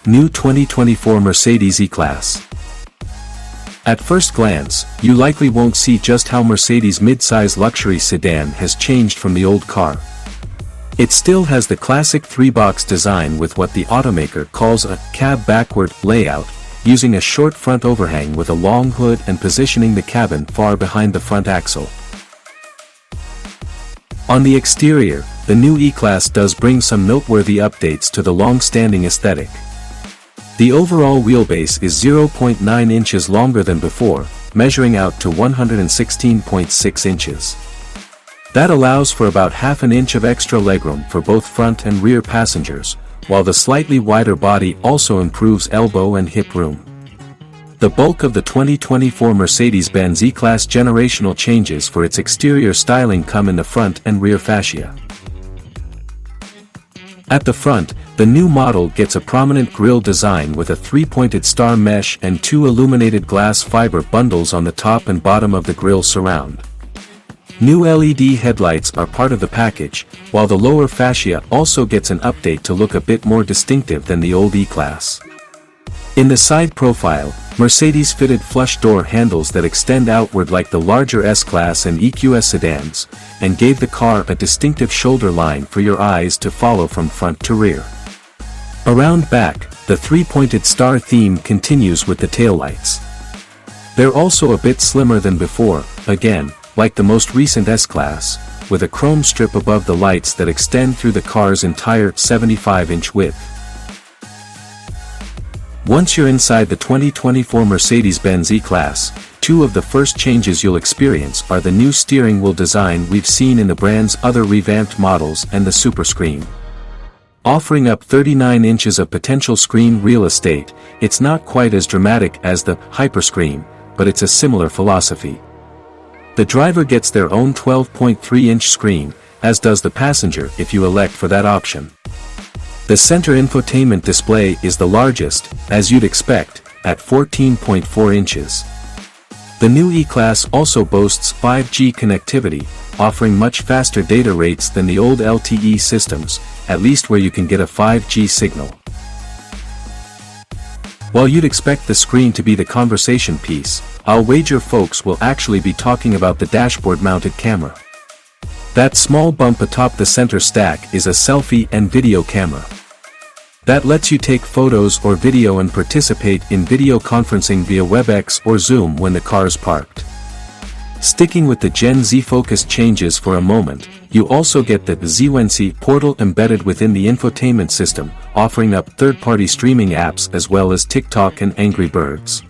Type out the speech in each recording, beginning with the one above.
New 2024 Mercedes E-Class. At first glance, you likely won't see just how Mercedes' mid-size luxury sedan has changed from the old car. It still has the classic three-box design with what the automaker calls a cab backward layout, using a short front overhang with a long hood and positioning the cabin far behind the front axle. On the exterior, the new E-Class does bring some noteworthy updates to the long-standing aesthetic. The overall wheelbase is 0.9 inches longer than before, measuring out to 116.6 inches. That allows for about half an inch of extra legroom for both front and rear passengers, while the slightly wider body also improves elbow and hip room. The bulk of the 2024 Mercedes-Benz E-Class generational changes for its exterior styling come in the front and rear fascia. At the front, the new model gets a prominent grille design with a three-pointed star mesh and two illuminated glass fiber bundles on the top and bottom of the grille surround. New LED headlights are part of the package, while the lower fascia also gets an update to look a bit more distinctive than the old E-Class. In the side profile, Mercedes fitted flush door handles that extend outward like the larger S-Class and EQS sedans, and gave the car a distinctive shoulder line for your eyes to follow from front to rear. Around back, the three-pointed star theme continues with the taillights. They're also a bit slimmer than before, again, like the most recent S-Class, with a chrome strip above the lights that extend through the car's entire 75-inch width. Once you're inside the 2024 Mercedes-Benz E-Class, two of the first changes you'll experience are the new steering wheel design we've seen in the brand's other revamped models and the Superscreen. Offering up 39 inches of potential screen real estate, it's not quite as dramatic as the Hyperscreen, but it's a similar philosophy. The driver gets their own 12.3-inch screen, as does the passenger if you elect for that option. The center infotainment display is the largest, as you'd expect, at 14.4 inches. The new E-Class also boasts 5G connectivity, offering much faster data rates than the old LTE systems, at least where you can get a 5G signal. While you'd expect the screen to be the conversation piece, I'll wager folks will actually be talking about the dashboard-mounted camera. That small bump atop the center stack is a selfie and video camera. That lets you take photos or video and participate in video conferencing via WebEx or Zoom when the car's parked. Sticking with the Gen Z-focused changes for a moment, you also get the ZWNC portal embedded within the infotainment system, offering up third-party streaming apps as well as TikTok and Angry Birds.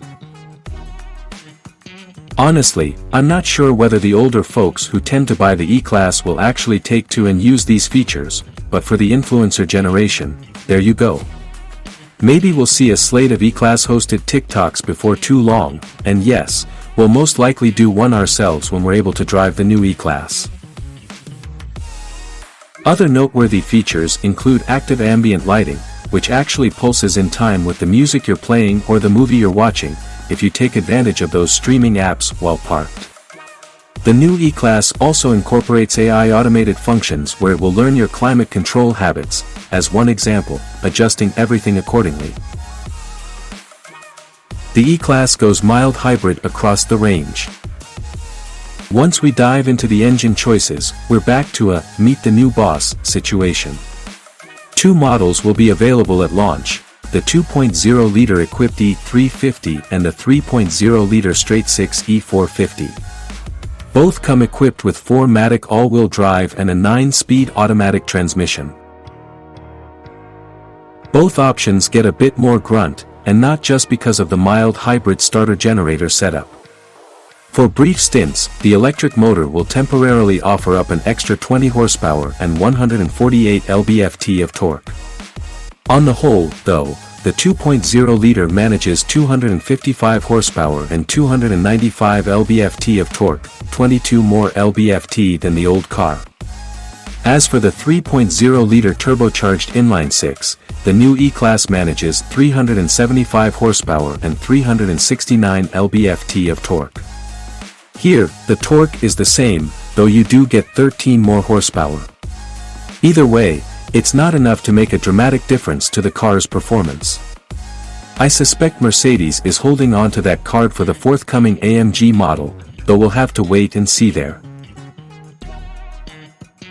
Honestly, I'm not sure whether the older folks who tend to buy the E-Class will actually take to and use these features, but for the influencer generation, there you go. Maybe we'll see a slate of E-Class hosted TikToks before too long, and yes, we'll most likely do one ourselves when we're able to drive the new E-Class. Other noteworthy features include active ambient lighting, which actually pulses in time with the music you're playing or the movie you're watching, if you take advantage of those streaming apps while parked. The new E-Class also incorporates AI automated functions where it will learn your climate control habits, as one example, adjusting everything accordingly. The E-Class goes mild hybrid across the range. Once we dive into the engine choices, we're back to a meet the new boss situation. Two models will be available at launch, the 2.0-liter equipped E350 and the 3.0-liter straight-six E450. Both come equipped with 4MATIC all-wheel drive and a 9-speed automatic transmission. Both options get a bit more grunt, and not just because of the mild hybrid starter generator setup. For brief stints, the electric motor will temporarily offer up an extra 20 horsepower and 148 lb-ft of torque. On the whole, though, the 2.0-liter manages 255 horsepower and 295 lb-ft of torque, 22 more lb-ft than the old car. As for the 3.0-liter turbocharged inline-six, the new E-Class manages 375 horsepower and 369 lb-ft of torque. Here, the torque is the same, though you do get 13 more horsepower. Either way, it's not enough to make a dramatic difference to the car's performance. I suspect Mercedes is holding on to that card for the forthcoming AMG model, though we'll have to wait and see there.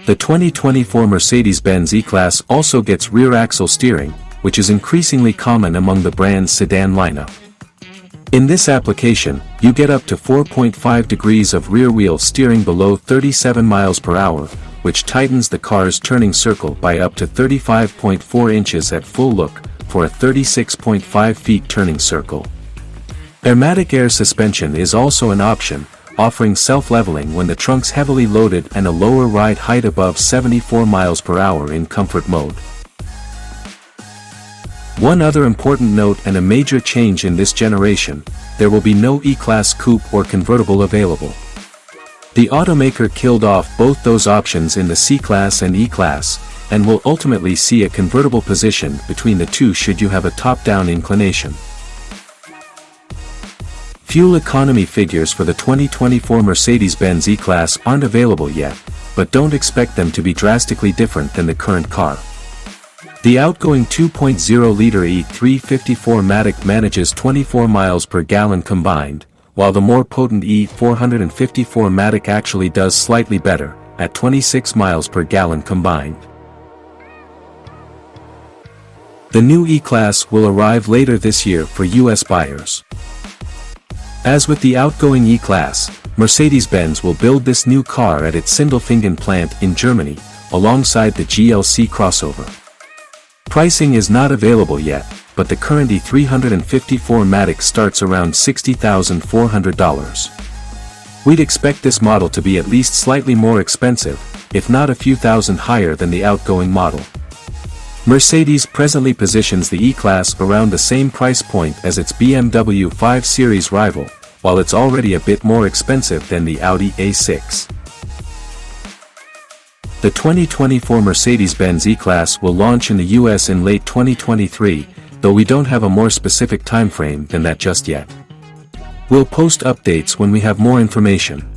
The 2024 Mercedes-Benz E-Class also gets rear axle steering, which is increasingly common among the brand's sedan lineup. In this application, you get up to 4.5 degrees of rear wheel steering below 37 miles per hour, which tightens the car's turning circle by up to 35.4 inches at full look, for a 36.5 feet turning circle. Airmatic air suspension is also an option, offering self-leveling when the trunk's heavily loaded and a lower ride height above 74 miles per hour in comfort mode. One other important note and a major change in this generation, there will be no E-Class coupe or convertible available. The automaker killed off both those options in the C-Class and E-Class, and will ultimately see a convertible position between the two should you have a top-down inclination. Fuel economy figures for the 2024 Mercedes-Benz E-Class aren't available yet, but don't expect them to be drastically different than the current car. The outgoing 2.0-liter E354 Matic manages 24 miles per gallon combined, while the more potent E454 Matic actually does slightly better, at 26 miles per gallon combined. The new E-Class will arrive later this year for US buyers. As with the outgoing E-Class, Mercedes-Benz will build this new car at its Sindelfingen plant in Germany, alongside the GLC crossover. Pricing is not available yet, but the current E354 Matic starts around $60,400. We'd expect this model to be at least slightly more expensive, if not a few thousand higher than the outgoing model. Mercedes presently positions the E-Class around the same price point as its BMW 5 Series rival, while it's already a bit more expensive than the Audi A6. The 2024 Mercedes-Benz E-Class will launch in the US in late 2023, though we don't have a more specific timeframe than that just yet. We'll post updates when we have more information.